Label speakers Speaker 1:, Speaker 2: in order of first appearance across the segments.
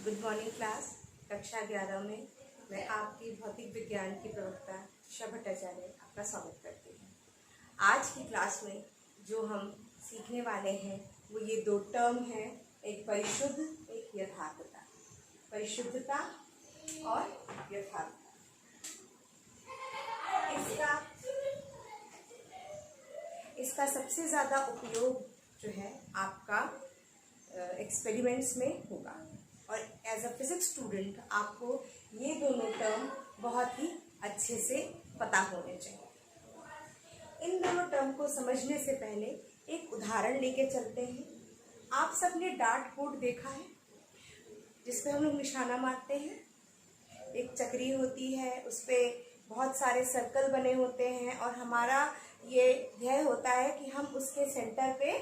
Speaker 1: Good morning class. कक्षा 11 में मैं आपकी भौतिक विज्ञान की प्रवक्ता ईशा भट्टाचार्य आपका स्वागत करती हूँ। आज की क्लास में जो हम सीखने वाले हैं वो ये दो टर्म हैं, एक परिशुद्ध, एक यथार्थता। परिशुद्धता और यथार्थता। इसका सबसे ज़्यादा उपयोग जो है आपका एक्सपेरिमेंट्स में होगा और एज अ फिजिक्स स्टूडेंट आपको ये दोनों टर्म बहुत ही अच्छे से पता होने चाहिए। इन दोनों टर्म को समझने से पहले एक उदाहरण लेके चलते हैं। आप सबने डार्ट बोर्ड देखा है जिसपे हम लोग निशाना मारते हैं। एक चक्री होती है, उस पर बहुत सारे सर्कल बने होते हैं और हमारा ये ध्येय होता है कि हम उसके सेंटर पे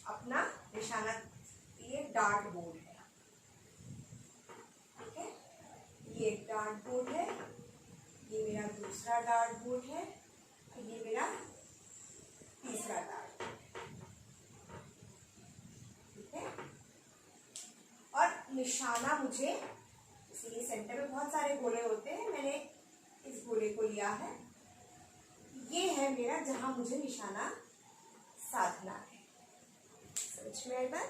Speaker 1: अपना निशाना, ये डार्ट बोर्ड है, ठीक है। ये एक डार्ट बोर्ड है, ये मेरा दूसरा डार्ट बोर्ड है, ये मेरा तीसरा डार्ट बोर्ड है, ठीक है। और निशाना मुझे, इसलिए सेंटर में बहुत सारे गोले होते हैं, मैंने इस गोले को लिया है। ये है मेरा जहां मुझे निशाना साधना है। समझ में आएगा?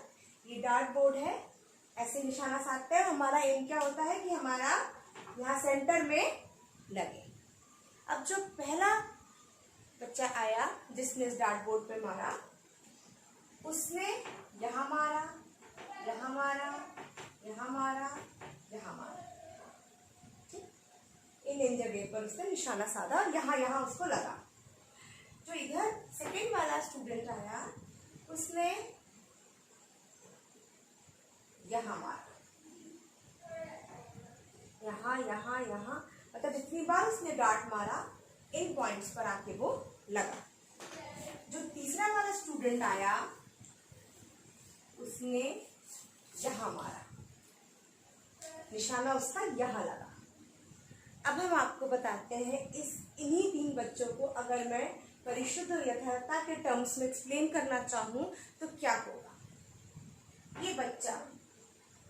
Speaker 1: ये डार्ट बोर्ड है, ऐसे निशाना साधते हैं। हमारा एम क्या होता है कि हमारा यहाँ सेंटर में लगे। अब जो पहला बच्चा आया जिसने इस डार्ट बोर्ड पे मारा, उसने यहाँ मारा, यहाँ मारा, यहाँ मारा, यहाँ मारा, ठीक। इन जगह पर उसने निशाना साधा और यहाँ उसको लगा। जो इधर सेकेंड वाला स्टूडेंट आया उसने यहाँ मारा, यहाँ, मतलब जितनी बार उसने डार्ट मारा इन पॉइंट्स पर आके वो लगा। जो तीसरा वाला स्टूडेंट आया उसने यहाँ मारा, निशाना उसका यहाँ लगा। अब हम आपको बताते हैं इन्हीं तीन बच्चों को अगर मैं परिशुद्ध और यथार्थता के टर्म्स में एक्सप्लेन करना चाहूँ तो क्या होगा। ये बच्चा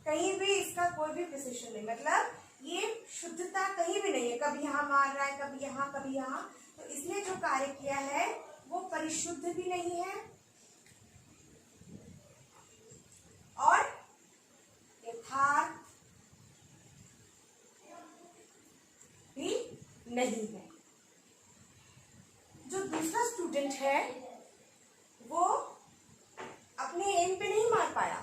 Speaker 1: कहीं भी, इसका कोई भी प्रिसिशन नहीं, मतलब ये शुद्धता कहीं भी नहीं है, कभी यहाँ मार रहा है, कभी यहाँ, कभी यहाँ। तो इसने जो कार्य किया है वो परिशुद्ध भी नहीं है और यथार्थ भी नहीं है। जो दूसरा स्टूडेंट है वो अपने एम पे नहीं मार पाया,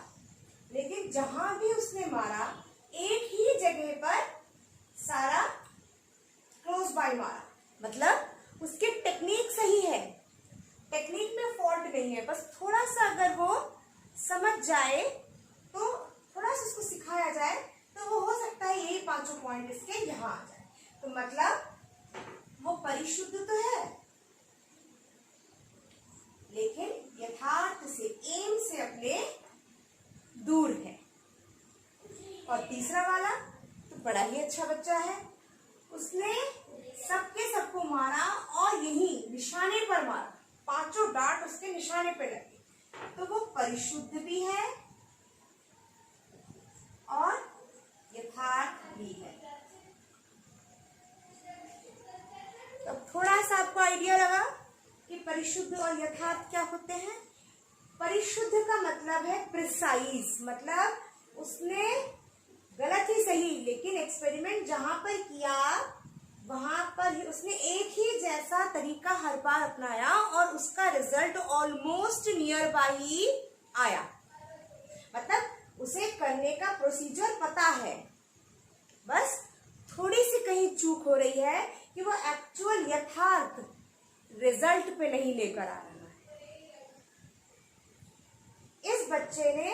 Speaker 1: लेकिन जहां भी उसने मारा एक ही जगह पर सारा क्लोज बाय मारा, मतलब उसकी टेक्निक सही है, टेक्निक में फॉल्ट नहीं है। बस थोड़ा सा अगर वो समझ जाए, तो थोड़ा सा उसको सिखाया जाए तो वो हो सकता है यही पांचों पॉइंट इसके यहाँ आ जाए। तो मतलब वो परिशुद्ध तो है लेकिन यथार्थ से, एम से अपने दूर है। और तीसरा वाला तो बड़ा ही अच्छा बच्चा है, उसने सबको मारा और यही निशाने पर मारा, पांचों डार्ट उसके निशाने पे लगे, तो वो परिशुद्ध भी है और यथार्थ भी है। तो थोड़ा सा आपको आइडिया लगा कि परिशुद्ध और यथार्थ क्या होते हैं। परिशुद्ध का मतलब है प्रिसाइज, मतलब उसने गलत ही सही, लेकिन एक्सपेरिमेंट जहां पर किया वहां पर ही उसने एक ही जैसा तरीका हर बार अपनाया और उसका रिजल्ट ऑलमोस्ट नियर बाय ही आया। मतलब उसे करने का प्रोसीजर पता है, बस थोड़ी सी कहीं चूक हो रही है कि वो एक्चुअल यथार्थ रिजल्ट पे नहीं लेकर आ रहा है। इस बच्चे ने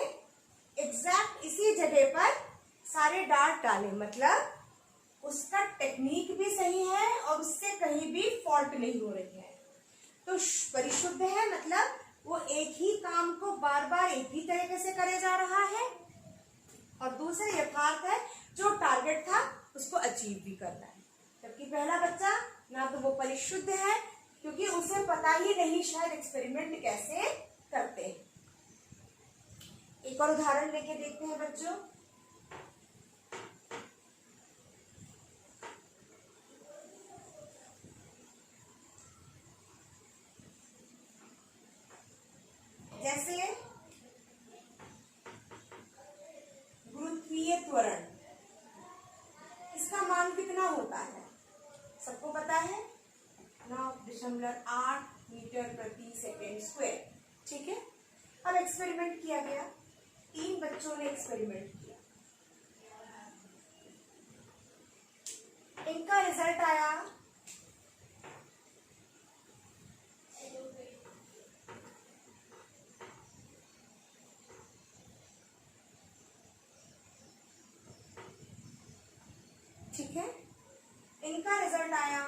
Speaker 1: एग्जैक्ट इसी जगह पर सारे डार्ट डाले, मतलब उसका टेक्निक भी सही है और उससे कहीं भी फॉल्ट नहीं हो रही है। तो परिशुद्ध है, मतलब वो एक ही काम को बार बार एक ही तरीके से करे जा रहा है। और दूसरा यथार्थ है, जो टारगेट था उसको अचीव भी करना है। जबकि पहला बच्चा ना तो वो परिशुद्ध है क्योंकि उसे पता ही नहीं शायद एक्सपेरिमेंट कैसे करते हैं। एक और उदाहरण लेके देखते हैं बच्चों। 8 मीटर प्रति सेकेंड स्क्वायर। ठीक है, अब एक्सपेरिमेंट किया गया, 3 बच्चों ने एक्सपेरिमेंट किया, इनका रिजल्ट आया ठीक है, इनका रिजल्ट आया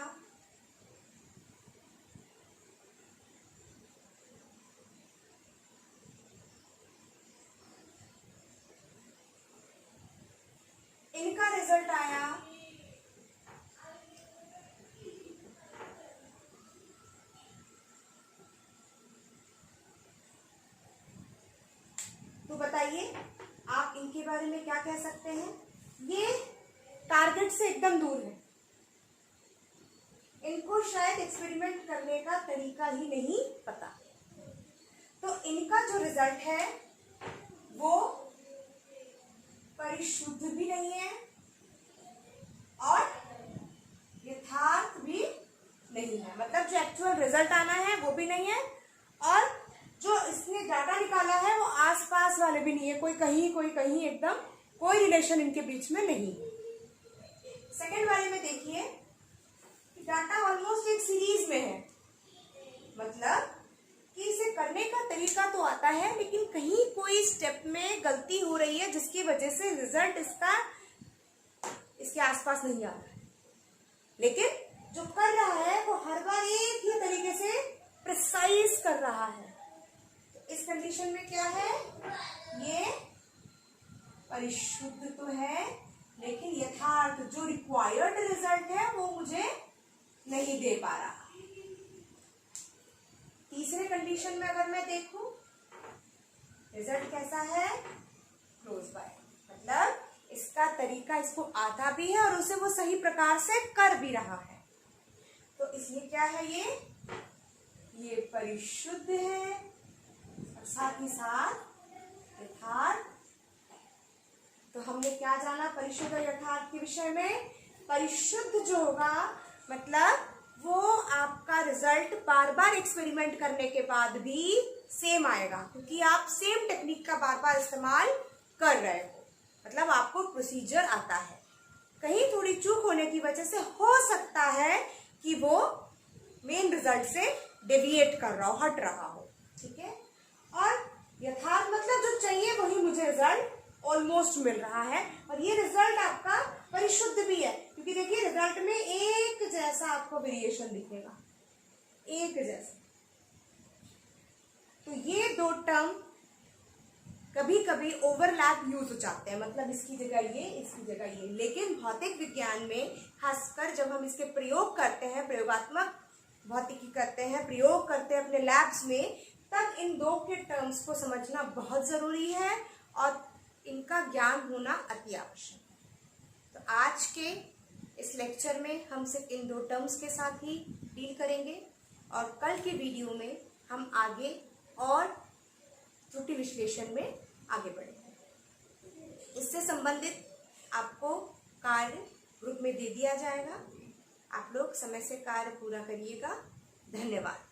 Speaker 1: इनका रिजल्ट आया तो बताइए आप इनके बारे में क्या कह सकते हैं? ये टारगेट से एकदम दूर है, इनको शायद एक्सपेरिमेंट करने का तरीका ही नहीं पता। तो इनका जो रिजल्ट है वो परिशुद्ध भी नहीं है और यथार्थ भी नहीं है, मतलब जो एक्चुअल रिजल्ट आना है वो भी नहीं है और जो इसने डाटा निकाला है वो आसपास वाले भी नहीं है, कोई कहीं एकदम कोई रिलेशन इनके बीच में नहीं है। सेकेंड वाले में देखिए डाटा ऑलमोस्ट एक सीरीज में है, मतलब कि इसे करने का तरीका तो आता है लेकिन कहीं कोई स्टेप में गलती हो रही है जिसकी वजह से रिजल्ट इसके आसपास नहीं आ रहा है, लेकिन जो कर रहा है वो हर बार एक ही तरीके से प्रिसाइज कर रहा है। तो इस कंडीशन में क्या है, ये परिशुद्ध तो है लेकिन यथार्थ जो रिक्वायर्ड रिजल्ट है वो मुझे नहीं दे पा रहा। तीसरे कंडीशन में अगर मैं देखूं रिजल्ट कैसा है, क्लोज बाय, मतलब इसका तरीका इसको आता भी है और उसे वो सही प्रकार से कर भी रहा है। तो इसलिए क्या है, ये परिशुद्ध है और साथ ही साथ यथार्थ। तो हमने क्या जाना परिशुद्ध और यथार्थ के विषय में? परिशुद्ध जो होगा मतलब वो आपका रिजल्ट बार बार एक्सपेरिमेंट करने के बाद भी सेम आएगा, क्योंकि आप सेम टेक्निक का बार बार इस्तेमाल कर रहे हो, मतलब आपको प्रोसीजर आता है। कहीं थोड़ी चूक होने की वजह से हो सकता है कि वो मेन रिजल्ट से डेविएट कर रहा हो, हट रहा हो। ठीक है, और यथार्थ मतलब जो चाहिए वही मुझे रिजल्ट ऑलमोस्ट मिल रहा है और ये रिजल्ट आपका परिशुद्ध भी है, क्योंकि देखिए रिजल्ट में एक जैसा आपको वेरिएशन दिखेगा, एक जैसा। तो ये दो टर्म कभी कभी ओवरलैप यूज हो जाते हैं, मतलब इसकी जगह ये, इसकी जगह ये, लेकिन भौतिक विज्ञान में खासकर जब हम इसके प्रयोग करते हैं, प्रयोगात्मक भौतिकी करते हैं, प्रयोग करते हैं अपने लैब्स में, तब इन दो के टर्म्स को समझना बहुत जरूरी है और इनका ज्ञान होना अति आवश्यक है। तो आज के इस लेक्चर में हम सिर्फ इन दो टर्म्स के साथ ही डील करेंगे और कल के वीडियो में हम आगे और त्रुटि विश्लेषण में आगे बढ़ेंगे। इससे संबंधित आपको कार्य ग्रुप में दे दिया जाएगा, आप लोग समय से कार्य पूरा करिएगा। धन्यवाद।